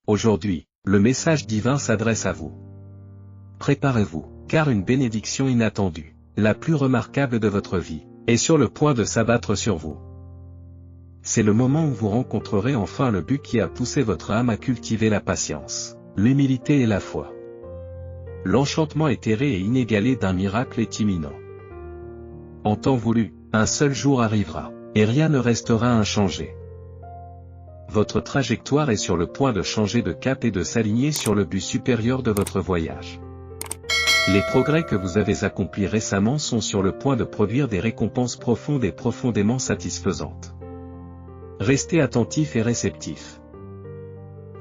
Aujourd'hui, le message divin s'adresse à vous. Préparez-vous, car une bénédiction inattendue, la plus remarquable de votre vie, est sur le point de s'abattre sur vous. C'est le moment où vous rencontrerez enfin le but qui a poussé votre âme à cultiver la patience, l'humilité et la foi. L'enchantement éthéré et inégalé d'un miracle est imminent. En temps voulu, un seul jour arrivera, et rien ne restera inchangé. Votre trajectoire est sur le point de changer de cap et de s'aligner sur le but supérieur de votre voyage. Les progrès que vous avez accomplis récemment sont sur le point de produire des récompenses profondes et profondément satisfaisantes. Restez attentif et réceptif.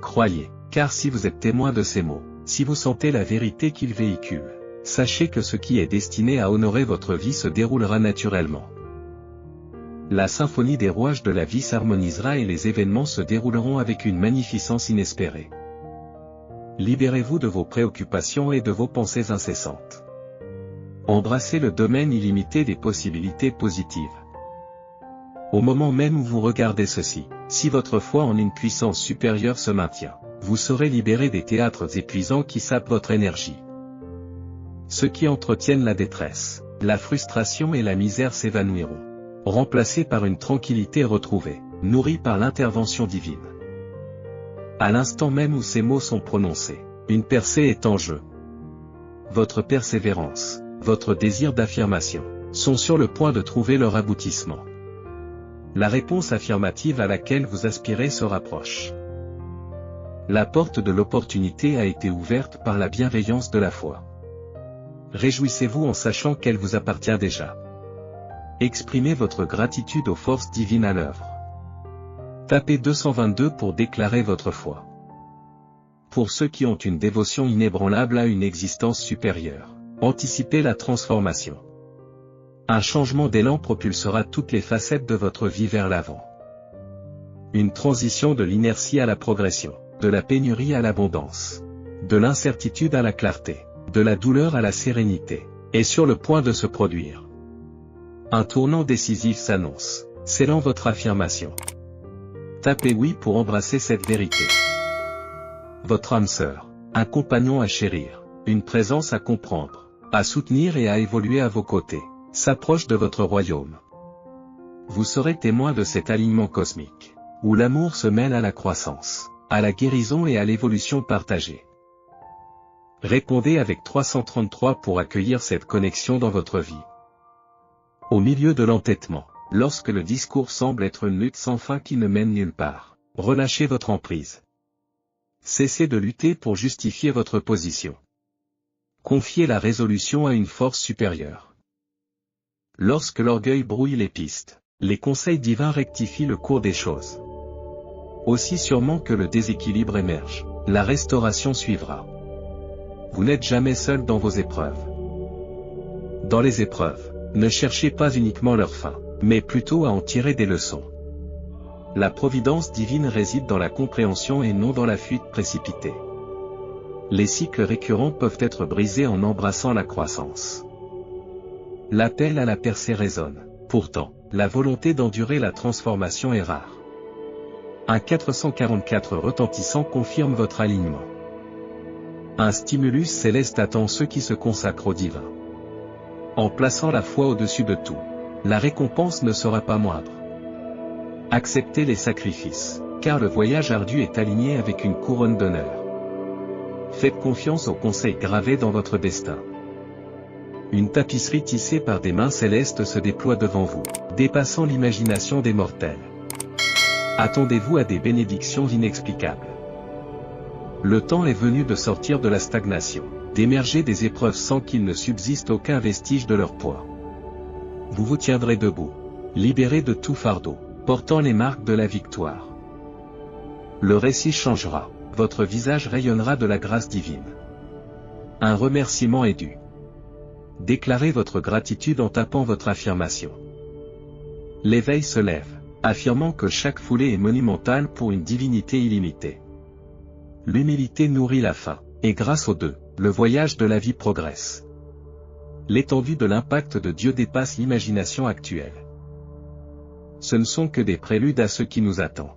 Croyez, car si vous êtes témoin de ces mots, si vous sentez la vérité qu'ils véhiculent, sachez que ce qui est destiné à honorer votre vie se déroulera naturellement. La symphonie des rouages de la vie s'harmonisera et les événements se dérouleront avec une magnificence inespérée. Libérez-vous de vos préoccupations et de vos pensées incessantes. Embrassez le domaine illimité des possibilités positives. Au moment même où vous regardez ceci, si votre foi en une puissance supérieure se maintient, vous serez libéré des théâtres épuisants qui sapent votre énergie. Ceux qui entretiennent la détresse, la frustration et la misère s'évanouiront, remplacés par une tranquillité retrouvée, nourrie par l'intervention divine. À l'instant même où ces mots sont prononcés, une percée est en jeu. Votre persévérance, votre désir d'affirmation, sont sur le point de trouver leur aboutissement. La réponse affirmative à laquelle vous aspirez se rapproche. La porte de l'opportunité a été ouverte par la bienveillance de la foi. Réjouissez-vous en sachant qu'elle vous appartient déjà. Exprimez votre gratitude aux forces divines à l'œuvre. Tapez 222 pour déclarer votre foi. Pour ceux qui ont une dévotion inébranlable à une existence supérieure, anticipez la transformation. Un changement d'élan propulsera toutes les facettes de votre vie vers l'avant. Une transition de l'inertie à la progression, de la pénurie à l'abondance, de l'incertitude à la clarté, de la douleur à la sérénité, est sur le point de se produire. Un tournant décisif s'annonce, scellant votre affirmation. Tapez oui pour embrasser cette vérité. Votre âme sœur, un compagnon à chérir, une présence à comprendre, à soutenir et à évoluer à vos côtés, s'approche de votre royaume. Vous serez témoin de cet alignement cosmique, où l'amour se mêle à la croissance, à la guérison et à l'évolution partagée. Répondez avec 333 pour accueillir cette connexion dans votre vie. Au milieu de l'entêtement, lorsque le discours semble être une lutte sans fin qui ne mène nulle part, relâchez votre emprise. Cessez de lutter pour justifier votre position. Confiez la résolution à une force supérieure. Lorsque l'orgueil brouille les pistes, les conseils divins rectifient le cours des choses. Aussi sûrement que le déséquilibre émerge, la restauration suivra. Vous n'êtes jamais seul dans vos épreuves. Dans les épreuves, ne cherchez pas uniquement leur fin, mais plutôt à en tirer des leçons. La providence divine réside dans la compréhension et non dans la fuite précipitée. Les cycles récurrents peuvent être brisés en embrassant la croissance. L'appel à la percée résonne, pourtant, la volonté d'endurer la transformation est rare. Un 444 retentissant confirme votre alignement. Un stimulus céleste attend ceux qui se consacrent au divin. En plaçant la foi au-dessus de tout, la récompense ne sera pas moindre. Acceptez les sacrifices, car le voyage ardu est aligné avec une couronne d'honneur. Faites confiance aux conseils gravés dans votre destin. Une tapisserie tissée par des mains célestes se déploie devant vous, dépassant l'imagination des mortels. Attendez-vous à des bénédictions inexplicables. Le temps est venu de sortir de la stagnation, d'émerger des épreuves sans qu'il ne subsiste aucun vestige de leur poids. Vous vous tiendrez debout, libéré de tout fardeau, portant les marques de la victoire. Le récit changera, votre visage rayonnera de la grâce divine. Un remerciement est dû. Déclarez votre gratitude en tapant votre affirmation. L'éveil se lève, affirmant que chaque foulée est monumentale pour une divinité illimitée. L'humilité nourrit la faim, et grâce aux deux, le voyage de la vie progresse. L'étendue de l'impact de Dieu dépasse l'imagination actuelle. Ce ne sont que des préludes à ce qui nous attend.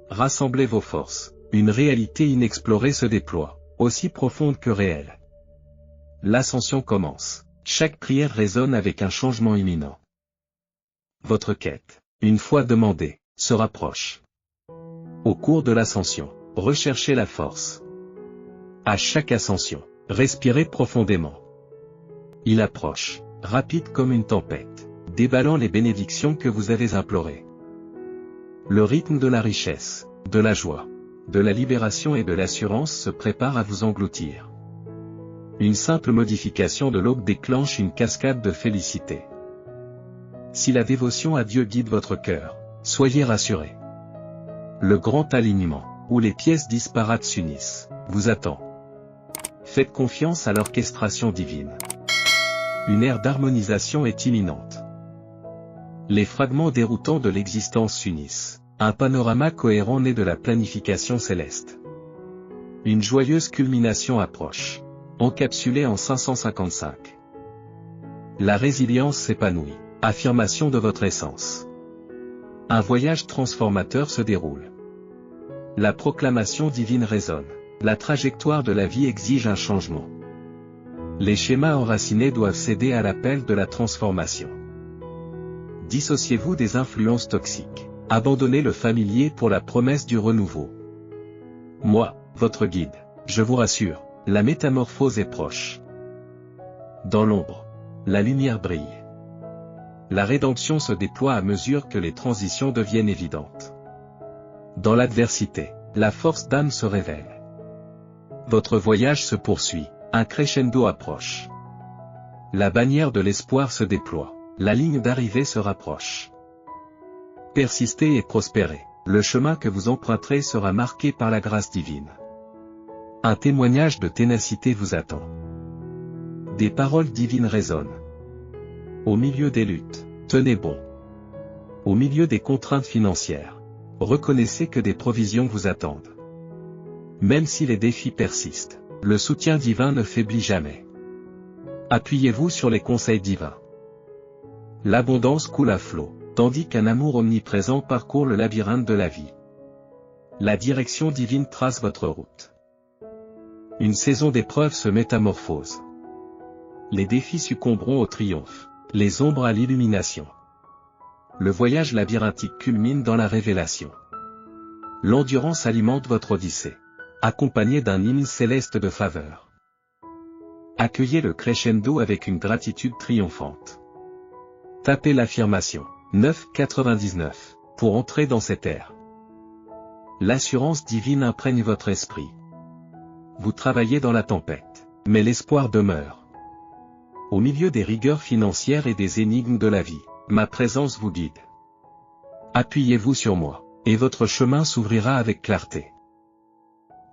Rassemblez vos forces, Une réalité inexplorée se déploie, aussi profonde que réelle. L'ascension commence. Chaque prière résonne avec un changement imminent. Votre quête, une fois demandée, se rapproche. Au cours de l'ascension, recherchez la force. À chaque ascension, respirez profondément. Il approche, rapide comme une tempête, déballant les bénédictions que vous avez implorées. Le rythme de la richesse, de la joie, de la libération et de l'assurance se prépare à vous engloutir. Une simple modification de l'aube déclenche une cascade de félicité. Si la dévotion à Dieu guide votre cœur, soyez rassurés. Le grand alignement, où les pièces disparates s'unissent, vous attend. Faites confiance à l'orchestration divine. Une ère d'harmonisation est imminente. Les fragments déroutants de l'existence s'unissent. Un panorama cohérent naît de la planification céleste. Une joyeuse culmination approche. Encapsulée en 555. La résilience s'épanouit. Affirmation de votre essence. Un voyage transformateur se déroule. La proclamation divine résonne. La trajectoire de la vie exige un changement. Les schémas enracinés doivent céder à l'appel de la transformation. Dissociez-vous des influences toxiques. Abandonnez le familier pour la promesse du renouveau. Moi, votre guide, je vous rassure, la métamorphose est proche. Dans l'ombre, la lumière brille. La rédemption se déploie à mesure que les transitions deviennent évidentes. Dans l'adversité, la force d'âme se révèle. Votre voyage se poursuit, un crescendo approche. La bannière de l'espoir se déploie, la ligne d'arrivée se rapproche. Persistez et prospérez, le chemin que vous emprunterez sera marqué par la grâce divine. Un témoignage de ténacité vous attend. Des paroles divines résonnent. Au milieu des luttes, tenez bon. Au milieu des contraintes financières, reconnaissez que des provisions vous attendent. Même si les défis persistent, le soutien divin ne faiblit jamais. Appuyez-vous sur les conseils divins. L'abondance coule à flot, tandis qu'un amour omniprésent parcourt le labyrinthe de la vie. La direction divine trace votre route. Une saison d'épreuves se métamorphose. Les défis succomberont au triomphe, les ombres à l'illumination. Le voyage labyrinthique culmine dans la révélation. L'endurance alimente votre odyssée, accompagnée d'un hymne céleste de faveur. Accueillez le crescendo avec une gratitude triomphante. Tapez l'affirmation 9,99 pour entrer dans cette ère. L'assurance divine imprègne votre esprit. Vous travaillez dans la tempête, mais l'espoir demeure. Au milieu des rigueurs financières et des énigmes de la vie, ma présence vous guide. Appuyez-vous sur moi, et votre chemin s'ouvrira avec clarté.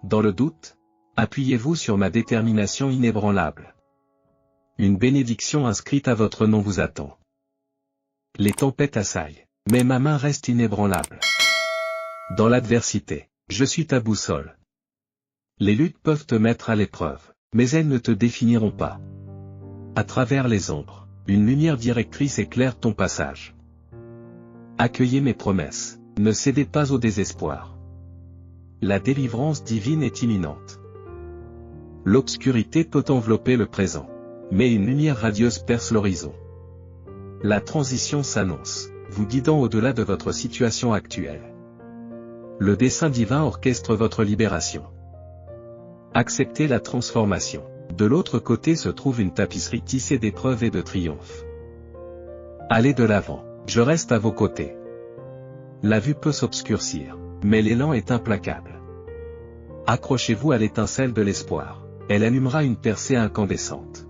Dans le doute, appuyez-vous sur ma détermination inébranlable. Une bénédiction inscrite à votre nom vous attend. Les tempêtes assaillent, mais ma main reste inébranlable. Dans l'adversité, je suis ta boussole. Les luttes peuvent te mettre à l'épreuve, mais elles ne te définiront pas. À travers les ombres, une lumière directrice éclaire ton passage. Accueillez mes promesses, ne cédez pas au désespoir. La délivrance divine est imminente. L'obscurité peut envelopper le présent, mais une lumière radieuse perce l'horizon. La transition s'annonce, vous guidant au-delà de votre situation actuelle. Le dessein divin orchestre votre libération. Acceptez la transformation. De l'autre côté se trouve une tapisserie tissée d'épreuves et de triomphes. Allez de l'avant, je reste à vos côtés. La vue peut s'obscurcir, mais l'élan est implacable. Accrochez-vous à l'étincelle de l'espoir, elle allumera une percée incandescente.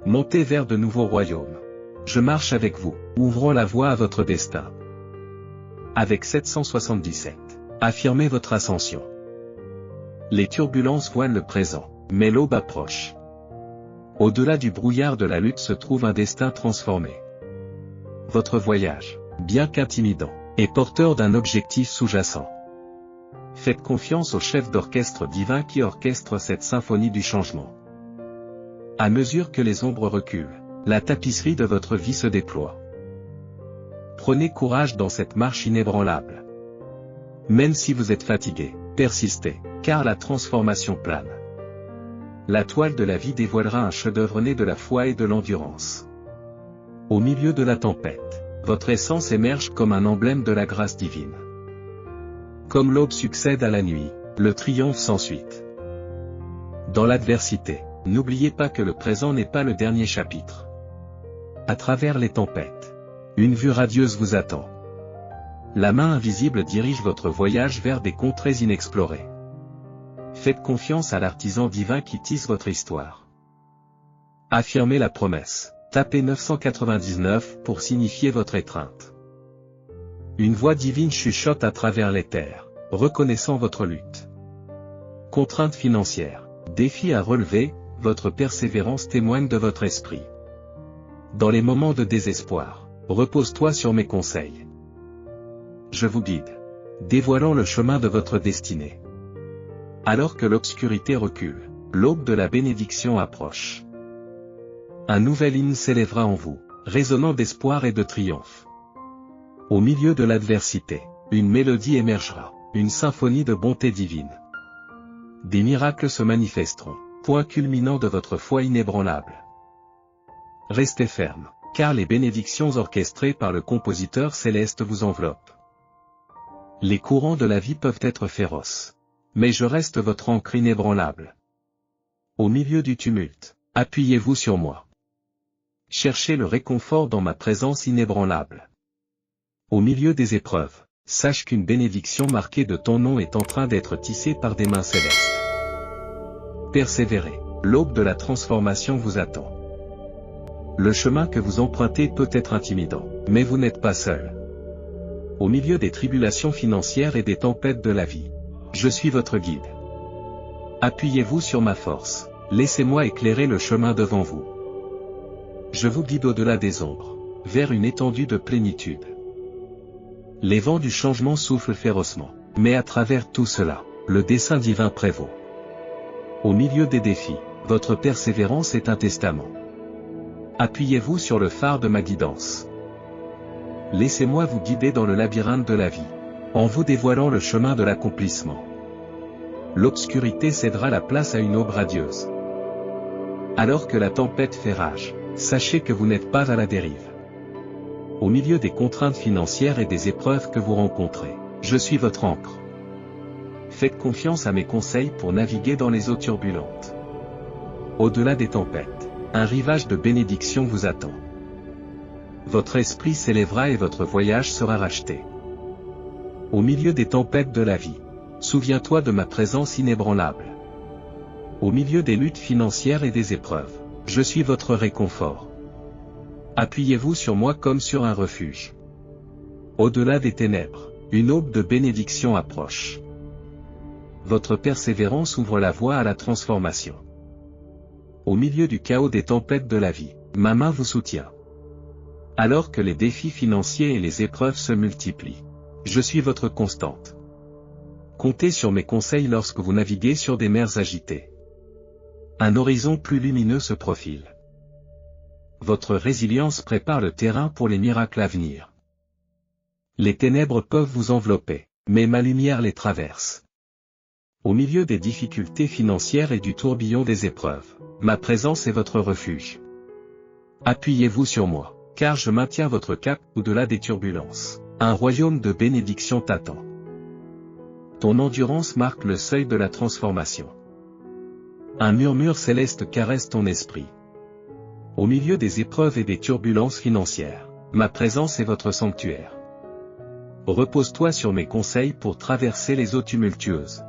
Montez vers de nouveaux royaumes. Je marche avec vous, ouvrant la voie à votre destin. Avec 777, affirmez votre ascension. Les turbulences voilent le présent, mais l'aube approche. Au-delà du brouillard de la lutte se trouve un destin transformé. Votre voyage, bien qu'intimidant, est porteur d'un objectif sous-jacent. Faites confiance au chef d'orchestre divin qui orchestre cette symphonie du changement. À mesure que les ombres reculent, la tapisserie de votre vie se déploie. Prenez courage dans cette marche inébranlable. Même si vous êtes fatigué, Persistez, car la transformation plane. La toile de la vie dévoilera un chef-d'œuvre né de la foi et de l'endurance. Au milieu de la tempête, votre essence émerge comme un emblème de la grâce divine. Comme l'aube succède à la nuit, le triomphe s'ensuit. Dans l'adversité, n'oubliez pas que le présent n'est pas le dernier chapitre. À travers les tempêtes, une vue radieuse vous attend. La main invisible dirige votre voyage vers des contrées inexplorées. Faites confiance à l'artisan divin qui tisse votre histoire. Affirmez la promesse. Tapez 999 pour signifier votre étreinte. Une voix divine chuchote à travers les terres, reconnaissant votre lutte. Contrainte financière, défi à relever, votre persévérance témoigne de votre esprit. Dans les moments de désespoir, repose-toi sur mes conseils. Je vous guide, dévoilant le chemin de votre destinée. Alors que l'obscurité recule, l'aube de la bénédiction approche. Un nouvel hymne s'élèvera en vous, résonnant d'espoir et de triomphe. Au milieu de l'adversité, une mélodie émergera, une symphonie de bonté divine. Des miracles se manifesteront, point culminant de votre foi inébranlable. Restez ferme, car les bénédictions orchestrées par le compositeur céleste vous enveloppent. Les courants de la vie peuvent être féroces, mais je reste votre ancre inébranlable. Au milieu du tumulte, appuyez-vous sur moi. Cherchez le réconfort dans ma présence inébranlable. Au milieu des épreuves, sache qu'une bénédiction marquée de ton nom est en train d'être tissée par des mains célestes. Persévérez, l'aube de la transformation vous attend. Le chemin que vous empruntez peut être intimidant, mais vous n'êtes pas seul. Au milieu des tribulations financières et des tempêtes de la vie, je suis votre guide. Appuyez-vous sur ma force, laissez-moi éclairer le chemin devant vous. Je vous guide au-delà des ombres, vers une étendue de plénitude. Les vents du changement soufflent férocement, mais à travers tout cela, le dessein divin prévaut. Au milieu des défis, votre persévérance est un testament. Appuyez-vous sur le phare de ma guidance. Laissez-moi vous guider dans le labyrinthe de la vie, en vous dévoilant le chemin de l'accomplissement. L'obscurité cédera la place à une aube radieuse. Alors que la tempête fait rage, sachez que vous n'êtes pas à la dérive. Au milieu des contraintes financières et des épreuves que vous rencontrez, je suis votre ancre. Faites confiance à mes conseils pour naviguer dans les eaux turbulentes. Au-delà des tempêtes, un rivage de bénédiction vous attend. Votre esprit s'élèvera et votre voyage sera racheté. Au milieu des tempêtes de la vie, souviens-toi de ma présence inébranlable. Au milieu des luttes financières et des épreuves, je suis votre réconfort. Appuyez-vous sur moi comme sur un refuge. Au-delà des ténèbres, une aube de bénédiction approche. Votre persévérance ouvre la voie à la transformation. Au milieu du chaos des tempêtes de la vie, ma main vous soutient. Alors que les défis financiers et les épreuves se multiplient, je suis votre constante. Comptez sur mes conseils lorsque vous naviguez sur des mers agitées. Un horizon plus lumineux se profile. Votre résilience prépare le terrain pour les miracles à venir. Les ténèbres peuvent vous envelopper, mais ma lumière les traverse. Au milieu des difficultés financières et du tourbillon des épreuves, ma présence est votre refuge. Appuyez-vous sur moi, car je maintiens votre cap au-delà des turbulences. Un royaume de bénédiction t'attend. Ton endurance marque le seuil de la transformation. Un murmure céleste caresse ton esprit. Au milieu des épreuves et des turbulences financières, ma présence est votre sanctuaire. Repose-toi sur mes conseils pour traverser les eaux tumultueuses.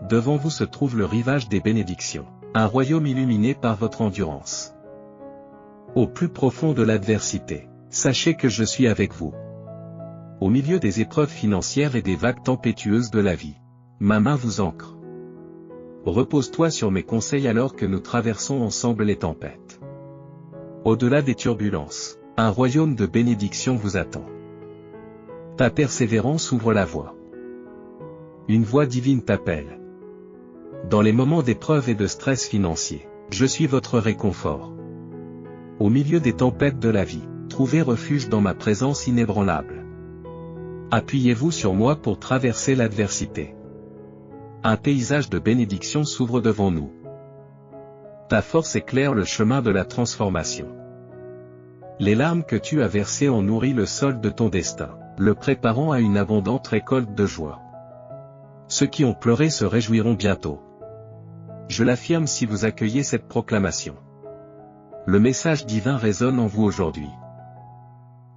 Devant vous se trouve le rivage des bénédictions, un royaume illuminé par votre endurance. Au plus profond de l'adversité, sachez que je suis avec vous. Au milieu des épreuves financières et des vagues tempétueuses de la vie, ma main vous ancre. Repose-toi sur mes conseils alors que nous traversons ensemble les tempêtes. Au-delà des turbulences, un royaume de bénédiction vous attend. Ta persévérance ouvre la voie. Une voix divine t'appelle. Dans les moments d'épreuve et de stress financier, je suis votre réconfort. Au milieu des tempêtes de la vie, trouvez refuge dans ma présence inébranlable. Appuyez-vous sur moi pour traverser l'adversité. Un paysage de bénédiction s'ouvre devant nous. Ta force éclaire le chemin de la transformation. Les larmes que tu as versées ont nourri le sol de ton destin, le préparant à une abondante récolte de joie. Ceux qui ont pleuré se réjouiront bientôt. Je l'affirme si vous accueillez cette proclamation. Le message divin résonne en vous aujourd'hui.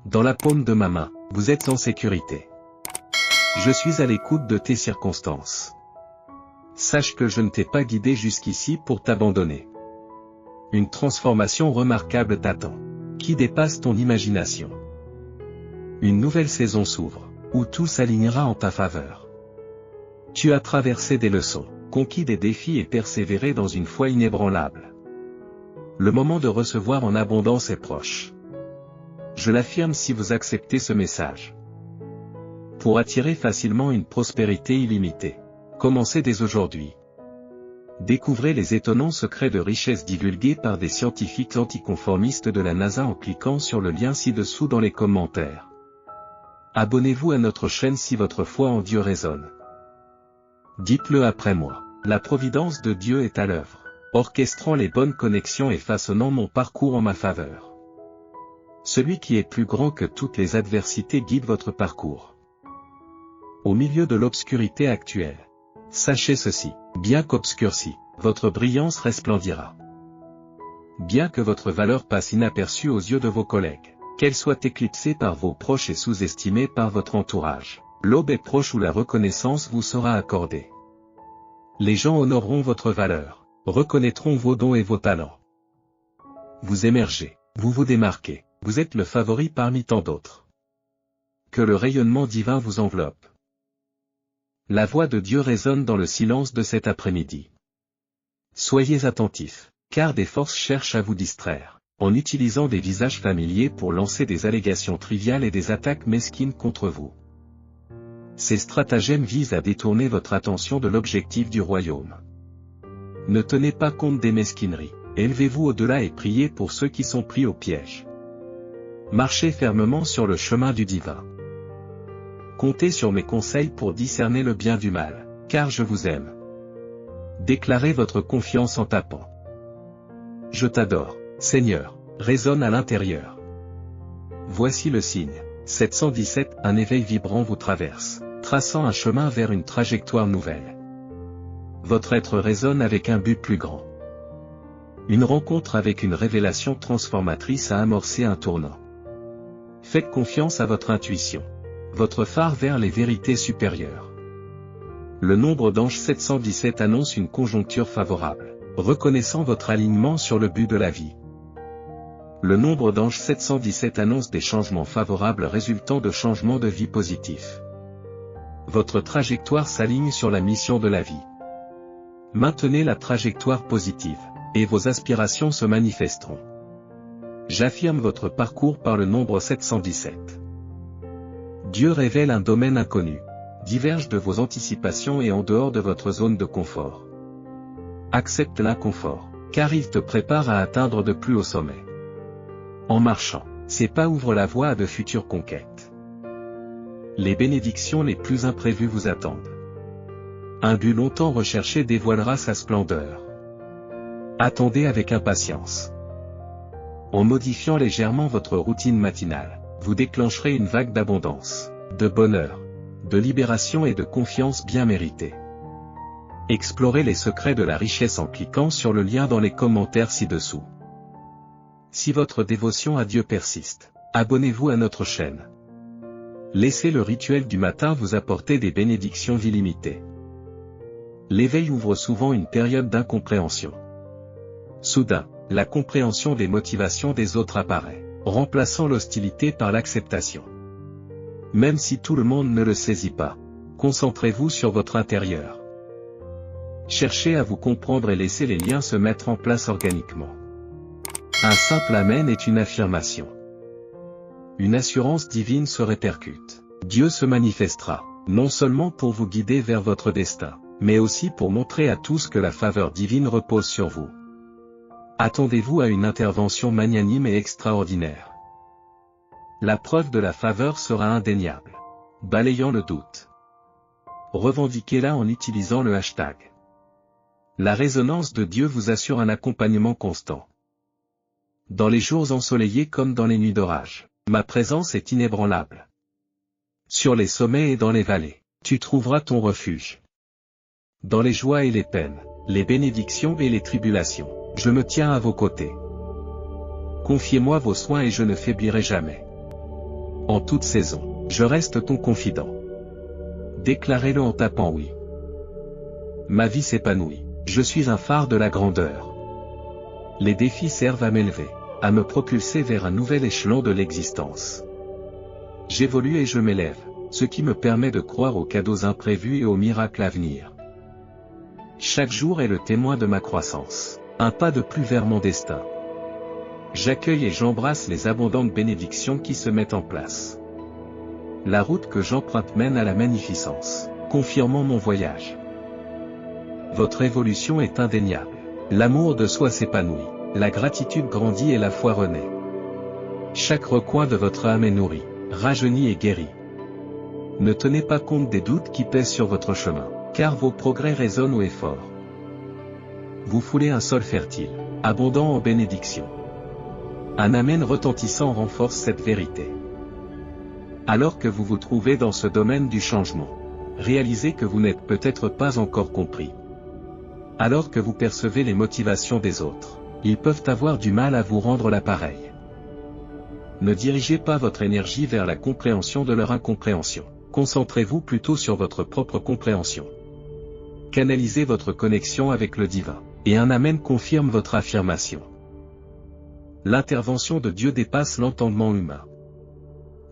Dans la paume de ma main, vous êtes en sécurité. Je suis à l'écoute de tes circonstances. Sache que je ne t'ai pas guidé jusqu'ici pour t'abandonner. Une transformation remarquable t'attend, qui dépasse ton imagination. Une nouvelle saison s'ouvre, où tout s'alignera en ta faveur. Tu as traversé des leçons, conquis des défis et persévéré dans une foi inébranlable. Le moment de recevoir en abondance est proche. Je l'affirme si vous acceptez ce message. Pour attirer facilement une prospérité illimitée, commencez dès aujourd'hui. Découvrez les étonnants secrets de richesse divulgués par des scientifiques anticonformistes de la NASA en cliquant sur le lien ci-dessous dans les commentaires. Abonnez-vous à notre chaîne si votre foi en Dieu résonne. Dites-le après moi. La providence de Dieu est à l'œuvre, orchestrant les bonnes connexions et façonnant mon parcours en ma faveur. Celui qui est plus grand que toutes les adversités guide votre parcours. Au milieu de l'obscurité actuelle, sachez ceci, bien qu'obscurci, votre brillance resplendira. Bien que votre valeur passe inaperçue aux yeux de vos collègues, qu'elle soit éclipsée par vos proches et sous-estimée par votre entourage, l'aube est proche où la reconnaissance vous sera accordée. Les gens honoreront votre valeur, reconnaîtront vos dons et vos talents. Vous émergez, vous vous démarquez, vous êtes le favori parmi tant d'autres. Que le rayonnement divin vous enveloppe. La voix de Dieu résonne dans le silence de cet après-midi. Soyez attentifs, car des forces cherchent à vous distraire, en utilisant des visages familiers pour lancer des allégations triviales et des attaques mesquines contre vous. Ces stratagèmes visent à détourner votre attention de l'objectif du royaume. Ne tenez pas compte des mesquineries, élevez-vous au-delà et priez pour ceux qui sont pris au piège. Marchez fermement sur le chemin du divin. Comptez sur mes conseils pour discerner le bien du mal, car je vous aime. Déclarez votre confiance en tapant. Je t'adore, Seigneur, résonne à l'intérieur. Voici le signe. 717, un éveil vibrant vous traverse, traçant un chemin vers une trajectoire nouvelle. Votre être résonne avec un but plus grand. Une rencontre avec une révélation transformatrice a amorcé un tournant. Faites confiance à votre intuition. Votre phare vers les vérités supérieures. Le nombre d'ange 717 annonce une conjoncture favorable, reconnaissant votre alignement sur le but de la vie. Le nombre d'ange 717 annonce des changements favorables résultant de changements de vie positifs. Votre trajectoire s'aligne sur la mission de la vie. Maintenez la trajectoire positive, et vos aspirations se manifesteront. J'affirme votre parcours par le nombre 717. Dieu révèle un domaine inconnu, diverge de vos anticipations et en dehors de votre zone de confort. Accepte l'inconfort, car il te prépare à atteindre de plus hauts sommets. En marchant, ces pas ouvrent la voie à de futures conquêtes. Les bénédictions les plus imprévues vous attendent. Un but longtemps recherché dévoilera sa splendeur. Attendez avec impatience. En modifiant légèrement votre routine matinale, vous déclencherez une vague d'abondance, de bonheur, de libération et de confiance bien méritée. Explorez les secrets de la richesse en cliquant sur le lien dans les commentaires ci-dessous. Si votre dévotion à Dieu persiste, abonnez-vous à notre chaîne. Laissez le rituel du matin vous apporter des bénédictions illimitées. L'éveil ouvre souvent une période d'incompréhension. Soudain, la compréhension des motivations des autres apparaît, remplaçant l'hostilité par l'acceptation. Même si tout le monde ne le saisit pas, concentrez-vous sur votre intérieur. Cherchez à vous comprendre et laissez les liens se mettre en place organiquement. Un simple Amen est une affirmation. Une assurance divine se répercute. Dieu se manifestera, non seulement pour vous guider vers votre destin, mais aussi pour montrer à tous que la faveur divine repose sur vous. Attendez-vous à une intervention magnanime et extraordinaire. La preuve de la faveur sera indéniable, balayant le doute. Revendiquez-la en utilisant le hashtag. La résonance de Dieu vous assure un accompagnement constant. Dans les jours ensoleillés comme dans les nuits d'orage, ma présence est inébranlable. Sur les sommets et dans les vallées, tu trouveras ton refuge. Dans les joies et les peines, les bénédictions et les tribulations, je me tiens à vos côtés. Confiez-moi vos soins et je ne faiblirai jamais. En toute saison, je reste ton confident. Déclarez-le en tapant oui. Ma vie s'épanouit. Je suis un phare de la grandeur. Les défis servent à m'élever, à me propulser vers un nouvel échelon de l'existence. J'évolue et je m'élève, ce qui me permet de croire aux cadeaux imprévus et aux miracles à venir. Chaque jour est le témoin de ma croissance, un pas de plus vers mon destin. J'accueille et j'embrasse les abondantes bénédictions qui se mettent en place. La route que j'emprunte mène à la magnificence, confirmant mon voyage. Votre évolution est indéniable. L'amour de soi s'épanouit, la gratitude grandit et la foi renaît. Chaque recoin de votre âme est nourri, rajeuni et guéri. Ne tenez pas compte des doutes qui pèsent sur votre chemin, car vos progrès résonnent haut et fort. Vous foulez un sol fertile, abondant en bénédictions. Un amen retentissant renforce cette vérité. Alors que vous vous trouvez dans ce domaine du changement, réalisez que vous n'êtes peut-être pas encore compris. Alors que vous percevez les motivations des autres, ils peuvent avoir du mal à vous rendre l'appareil. Ne dirigez pas votre énergie vers la compréhension de leur incompréhension. Concentrez-vous plutôt sur votre propre compréhension. Canalisez votre connexion avec le divin, et un amen confirme votre affirmation. L'intervention de Dieu dépasse l'entendement humain.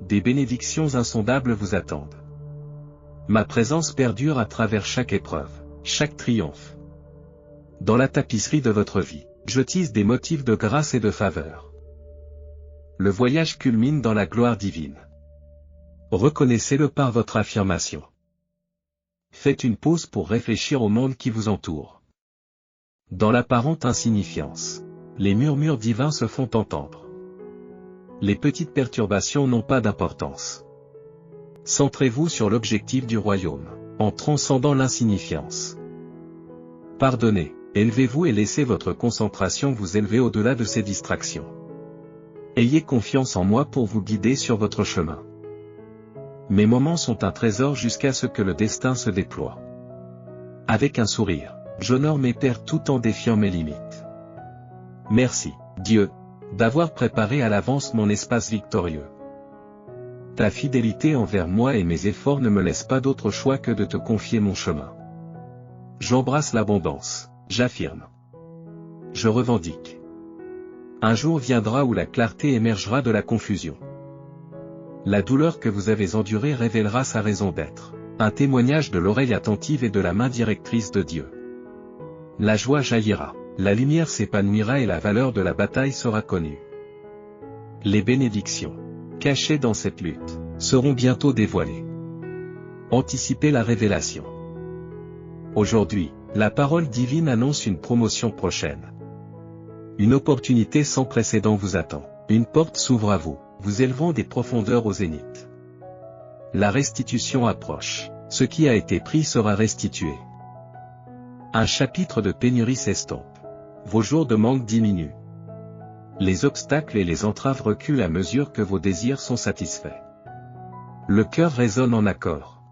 Des bénédictions insondables vous attendent. Ma présence perdure à travers chaque épreuve, chaque triomphe. Dans la tapisserie de votre vie, je tisse des motifs de grâce et de faveur. Le voyage culmine dans la gloire divine. Reconnaissez-le par votre affirmation. Faites une pause pour réfléchir au monde qui vous entoure. Dans l'apparente insignifiance, les murmures divins se font entendre. Les petites perturbations n'ont pas d'importance. Centrez-vous sur l'objectif du royaume, en transcendant l'insignifiance. Pardonnez, élevez-vous et laissez votre concentration vous élever au-delà de ces distractions. Ayez confiance en moi pour vous guider sur votre chemin. Mes moments sont un trésor jusqu'à ce que le destin se déploie. Avec un sourire, j'honore mes pères tout en défiant mes limites. Merci, Dieu, d'avoir préparé à l'avance mon espace victorieux. Ta fidélité envers moi et mes efforts ne me laissent pas d'autre choix que de te confier mon chemin. J'embrasse l'abondance, j'affirme. Je revendique. Un jour viendra où la clarté émergera de la confusion. La douleur que vous avez endurée révélera sa raison d'être, un témoignage de l'oreille attentive et de la main directrice de Dieu. La joie jaillira, la lumière s'épanouira et la valeur de la bataille sera connue. Les bénédictions, cachées dans cette lutte, seront bientôt dévoilées. Anticipez la révélation. Aujourd'hui, la parole divine annonce une promotion prochaine. Une opportunité sans précédent vous attend. Une porte s'ouvre à vous, vous élevant des profondeurs au zénith. La restitution approche. Ce qui a été pris sera restitué. Un chapitre de pénurie s'estompe. Vos jours de manque diminuent. Les obstacles et les entraves reculent à mesure que vos désirs sont satisfaits. Le cœur résonne en accord.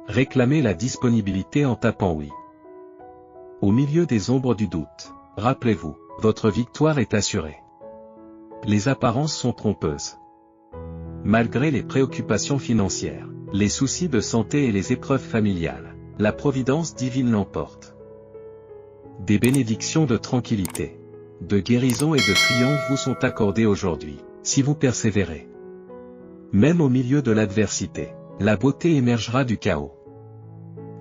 Réclamez la disponibilité en tapant oui. Au milieu des ombres du doute, rappelez-vous, votre victoire est assurée. Les apparences sont trompeuses. Malgré les préoccupations financières, les soucis de santé et les épreuves familiales, la providence divine l'emporte. Des bénédictions de tranquillité, de guérison et de triomphe vous sont accordées aujourd'hui, si vous persévérez. Même au milieu de l'adversité, la beauté émergera du chaos.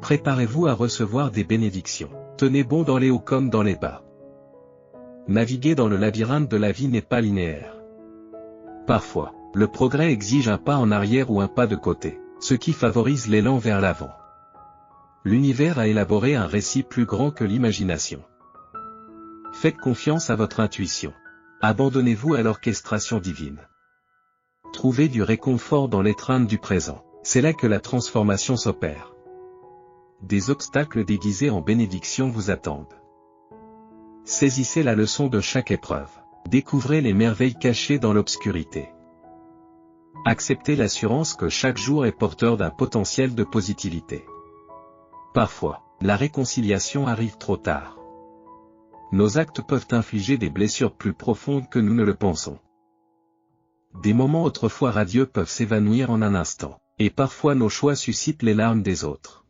Préparez-vous à recevoir des bénédictions, tenez bon dans les hauts comme dans les bas. Naviguer dans le labyrinthe de la vie n'est pas linéaire. Parfois, le progrès exige un pas en arrière ou un pas de côté, ce qui favorise l'élan vers l'avant. L'univers a élaboré un récit plus grand que l'imagination. Faites confiance à votre intuition. Abandonnez-vous à l'orchestration divine. Trouvez du réconfort dans l'étreinte du présent, c'est là que la transformation s'opère. des obstacles déguisés en bénédictions vous attendent. Saisissez la leçon de chaque épreuve. Découvrez les merveilles cachées dans l'obscurité. Acceptez l'assurance que chaque jour est porteur d'un potentiel de positivité. Parfois, la réconciliation arrive trop tard. Nos actes peuvent infliger des blessures plus profondes que nous ne le pensons. Des moments autrefois radieux peuvent s'évanouir en un instant, et parfois nos choix suscitent les larmes des autres.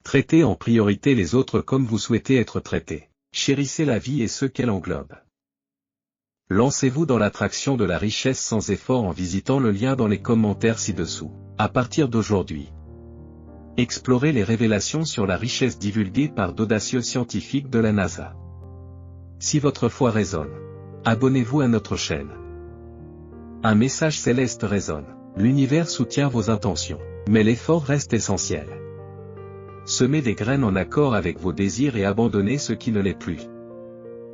Traitez en priorité les autres comme vous souhaitez être traités. Chérissez la vie et ce qu'elle englobe. Lancez-vous dans l'attraction de la richesse sans effort en visitant le lien dans les commentaires ci-dessous. À partir d'aujourd'hui, explorez les révélations sur la richesse divulguée par d'audacieux scientifiques de la NASA. Si votre foi résonne, abonnez-vous à notre chaîne. Un message céleste résonne. L'univers soutient vos intentions, mais l'effort reste essentiel. Semez des graines en accord avec vos désirs et abandonnez ce qui ne l'est plus.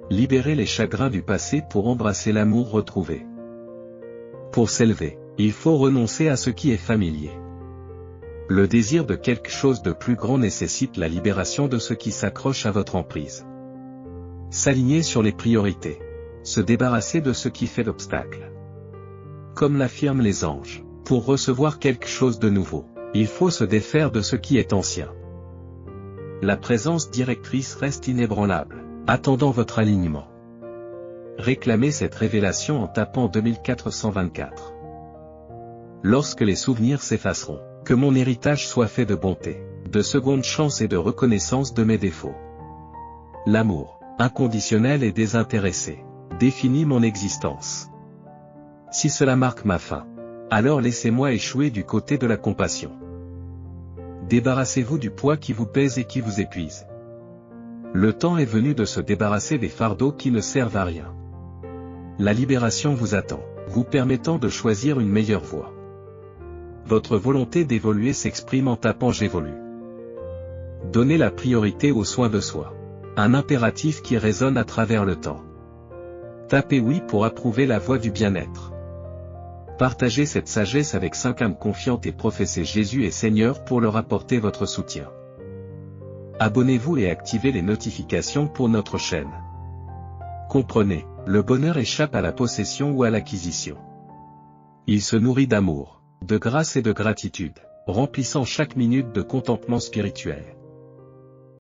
Libérez les chagrins du passé pour embrasser l'amour retrouvé. Pour s'élever, il faut renoncer à ce qui est familier. Le désir de quelque chose de plus grand nécessite la libération de ce qui s'accroche à votre emprise. S'aligner sur les priorités. Se débarrasser de ce qui fait l'obstacle. Comme l'affirment les anges, pour recevoir quelque chose de nouveau, il faut se défaire de ce qui est ancien. La présence directrice reste inébranlable, attendant votre alignement. Réclamez cette révélation en tapant 2424. Lorsque les souvenirs s'effaceront, que mon héritage soit fait de bonté, de seconde chance et de reconnaissance de mes défauts. L'amour, inconditionnel et désintéressé, définit mon existence. Si cela marque ma fin, alors laissez-moi échouer du côté de la compassion. Débarrassez-vous du poids qui vous pèse et qui vous épuise. Le temps est venu de se débarrasser des fardeaux qui ne servent à rien. La libération vous attend, vous permettant de choisir une meilleure voie. Votre volonté d'évoluer s'exprime en tapant j'évolue. Donnez la priorité aux soins de soi. Un impératif qui résonne à travers le temps. Tapez oui pour approuver la voie du bien-être. Partagez cette sagesse avec 5 âmes confiantes et professez Jésus est Seigneur pour leur apporter votre soutien. Abonnez-vous et activez les notifications pour notre chaîne. Comprenez, le bonheur échappe à la possession ou à l'acquisition. Il se nourrit d'amour, de grâce et de gratitude, remplissant chaque minute de contentement spirituel.